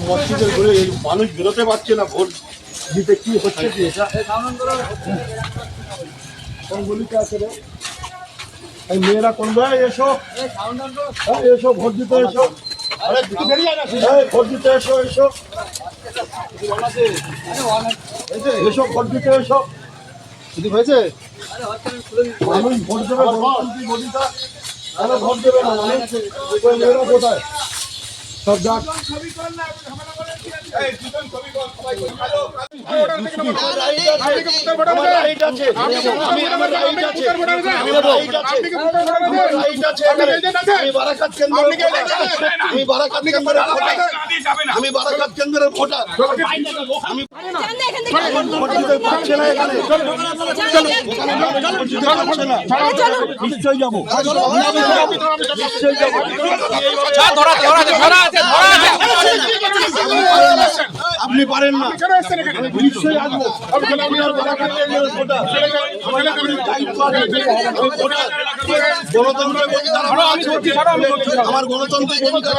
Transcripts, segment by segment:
মসজিদের ঘুরে মানুষ বেরোতে পারছে না ভোট দিতে, কি হচ্ছে কি এটা? কোন গলিতে আছে রে? এই মেয়েরা কোন ভাই এসো, এসো ভোট দিতে এসো, ভোট দিতে এসো, এসো এসো ভোট দিতে এসো। যদি হয়েছে মানুষ ভোট দেবে, ভোট দেবে না মেয়েরা কোথায় সব যাক। আমি বারাকাত কেন্দ্রের ভোটার, আমি ভোট দিতে পারছি না এখানে, নিশ্চয়ই যাবো, নিশ্চয়ই যাবো। আপনি পারেন না, নিশ্চয়ই আসবো। আমার গণতান্ত্রিক অধিকার,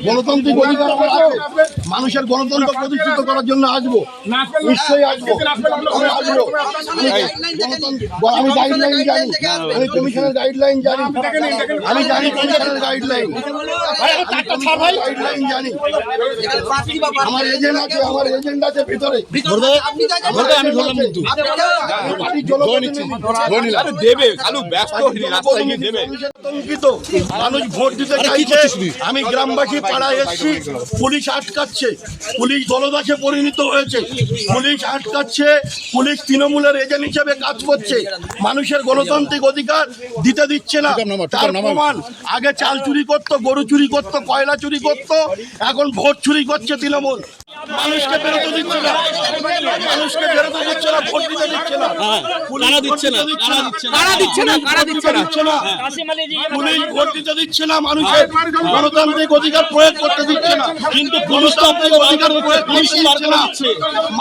গণতান্ত্রিক অধিকার আমার আছে, মানুষের গণতন্ত্র প্রতিষ্ঠিত করার জন্য আসবো, নিশ্চয়ই আসবো। আমি আসবো, আমি গাইডলাইন জানি, আমি কমিশনের গাইডলাইন জানি, আমি জানি কমিশনের গাইডলাইন জানি। আমার এজেন্ট আছে, আমার এজেন্ট আছে ভিতরে, আমি ধরলাম কিন্তু মানুষ ভোট দিতে চাইছে, আমি গ্রামবাসী পাড়ায় এসছি, পুলিশ আটকাচ্ছে, পুলিশ দলদাসে পরিণত হয়েছে, পুলিশ আটকাচ্ছে, পুলিশ তৃণমূলের এজেন্ট হিসেবে কাজ করছে, মানুষের গণতান্ত্রিক অধিকার দিতে দিচ্ছে না। তার প্রমাণ, আগে চাল চুরি করতো, গরু চুরি করতো, কয়লা চুরি করতো, এখন ভোট চুরি করছে তৃণমূল। মানুষকে বেরোতে দিচ্ছে না, মানুষকে বেরোতে দিচ্ছে না, ভোট দিতে দিচ্ছে না, পুলিশ ভোট দিতে দিচ্ছে না, মানুষের গণতান্ত্রিক অধিকার প্রয়োগ করতে দিচ্ছে না, কিন্তু গণতান্ত্রিক অধিকার প্রয়োগ করতে দিচ্ছে না,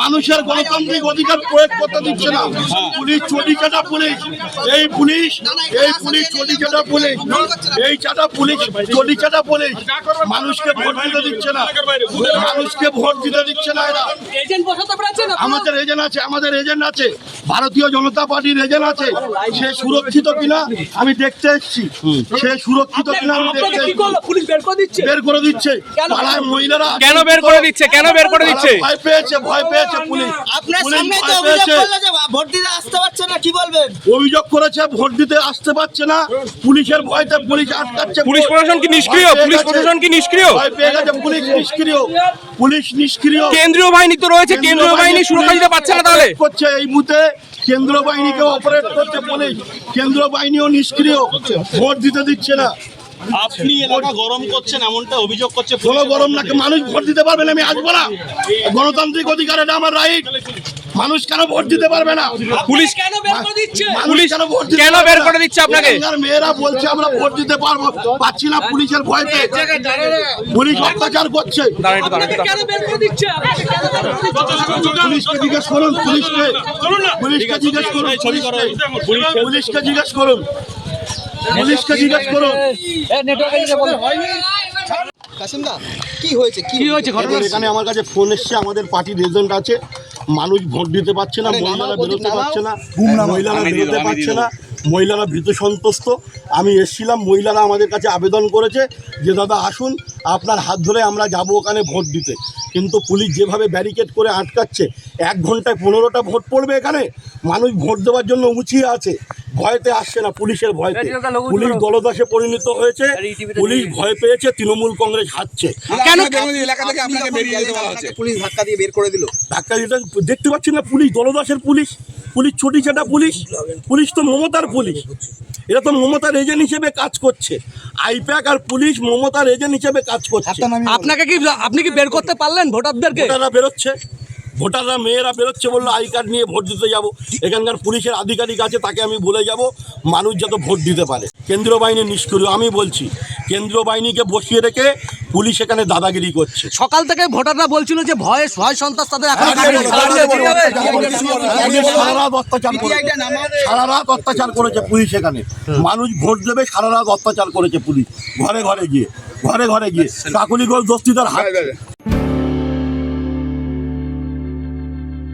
মানুষের গণতান্ত্রিক অধিকার প্রয়োগ করতে দিচ্ছে না। পুলিশ চটি চাটা পুলিশ, এই পুলিশ, এই পুলিশ চটি চাটা পুলিশ, এই চাটা পুলিশ, চটি চাটা পুলিশ মানুষকে ভোট দিতে দিচ্ছে না, মানুষকে ভোট দিতে দিচ্ছে না। এরা আমাদের এজেন্ট আছে, আমাদের এজেন্ট আছে, ভারতীয় জনতা পার্টির এজেন্ট আছে, সে সুরক্ষিত কিনা আমি দেখতে এসেছি, সে সুরক্ষিত কিনা আমি দেখতে এসেছি। বের করে দিচ্ছে পাড়ায় মহিলারা, কেন বের করে দিচ্ছে, কেন বের করে দিচ্ছে? ভয় পেয়েছে, ভয় পেয়েছে পুলিশ, আপনার সামনে তো অভিযোগ করলো যে ভোট দিতে আসতে পারছে না, কি বলবেন? অভিযোগ করেছে ভোট দিতে আসতে পারছে না, পুলিশের ভয়তে পুলিশ আটকাচ্ছে। পুলিশ প্রশাসন কি নিষ্ক্রিয়? পুলিশ প্রশাসন কি নিষ্ক্রিয়? ভয় পেয়ে গেছে, পুলিশ নিষ্ক্রিয়, পুলিশ নিষ্ক্রিয়। কেন্দ্রীয় বাহিনী তো রয়েছে, কেন্দ্রীয় বাহিনী সুরক্ষা দিতে পারছে না, তাহলে করছে এই মুহূর্তে কেন্দ্রীয় বাহিনীকে অপারেট করছে পুলিশ, কেন্দ্রীয় বাহিনীও নিষ্ক্রিয়, ভোট দিতে দিচ্ছে না। আপনি এলাকা গরম করছেন এমনটা অভিযোগ করছে। কোনো গরম না, মানুষ ভোট দিতে পারবে না, আমি আসবো না, গণতান্ত্রিক অধিকার, এটা আমার রাইট। মানুষ কেন ভোট দিতে পারবে না? পুলিশ কেন বের করে দিচ্ছে? পুলিশ কেন বের করে দিচ্ছে আপনাকে? মেয়েরা বলছে আমরা ভোট দিতে পারছি না পুলিশের ভয়তে, পুলিশ অত্যাচার করছে। কেন বের করে দিচ্ছে? পুলিশকে জিজ্ঞেস করুন, পুলিশকে, পুলিশকে জিজ্ঞেস করুন, পুলিশকে জিজ্ঞেস করুন, পুলিশকে জিজ্ঞেস করুন। কাসিমদা, কি হয়েছে, কি হয়েছে ঘটনা? এখানে আমার কাছে ফোন এসছে, আমাদের পার্টির এজেন্ট আছে, মানুষ ভোট দিতে পারছে না, মহিলারা বেরোতে পারছে না, মহিলারা বেরোতে পারছে না, মহিলারা ভীত সন্ত্রস্ত। আমি এসেছিলাম, মহিলারা আমাদের কাছে আবেদন করেছে যে দাদা আসুন, আপনার হাত ধরে আমরা যাব ওখানে ভোট দিতে, কিন্তু পুলিশ যেভাবে ব্যারিকেড করে আটকাচ্ছে, 1 ঘন্টায় 15টা ভোট পড়বে এখানে, মানুষ ভোট দেওয়ার জন্য উঁচিয়ে আছে, ভয়তে আসছে না, পুলিশের ভয়তে, পুলিশ দলদাসে পরিণত হয়েছে, পুলিশ ভয় পেয়েছে, তৃণমূল কংগ্রেস হারছে। কেন এলাকা থেকে আপনাকে বেরিয়ে যেতে বলা হচ্ছে? পুলিশ ধাক্কা দিয়ে বের করে দিল। ধাক্কা দিতে দেখতে পাচ্ছি না, পুলিশ দলদাসের পুলিশ, পুলিশ ছুটি ছাটা পুলিশ, পুলিশ তো মমতার পুলিশ, এরা তো মমতার এজেন্ট হিসেবে কাজ করছে, আইপ্যাক আর পুলিশ মমতার এজেন্ট হিসেবে কাজ করছে। আপনাকে কি, আপনি কি বের করতে পারলেন ভোটারদেরকে? ভোটাররা বেরোচ্ছে, ভোটাররা মেয়েরা বেরোচ্ছে, বললো আই কার্ড নিয়ে ভোট দিতে যাব, এখানকার পুলিশের আধিকারিক আছে, তাকে আমি বলে যাব মানুষ যাতে ভোট দিতে পারে। কেন্দ্রীয় বাহিনী নিষ্ক্রিয়, আমি বলছি কেন্দ্রীয় বাহিনীকে বসিয়ে রেখে পুলিশ এখানে দাদাগিরি করছে। সকাল থেকে ভোটাররা বলছিল যে ভয় সন্ত্রাস তাদের এখন সারা রাত অত্যাচার করেছে, সারা রাত অত্যাচার করেছে পুলিশ, এখানে মানুষ ভোট দেবে, সারা রাত অত্যাচার করেছে পুলিশ, ঘরে ঘরে গিয়ে, ঘরে ঘরে গিয়ে কাকুলিগঞ্জ দস্তিদার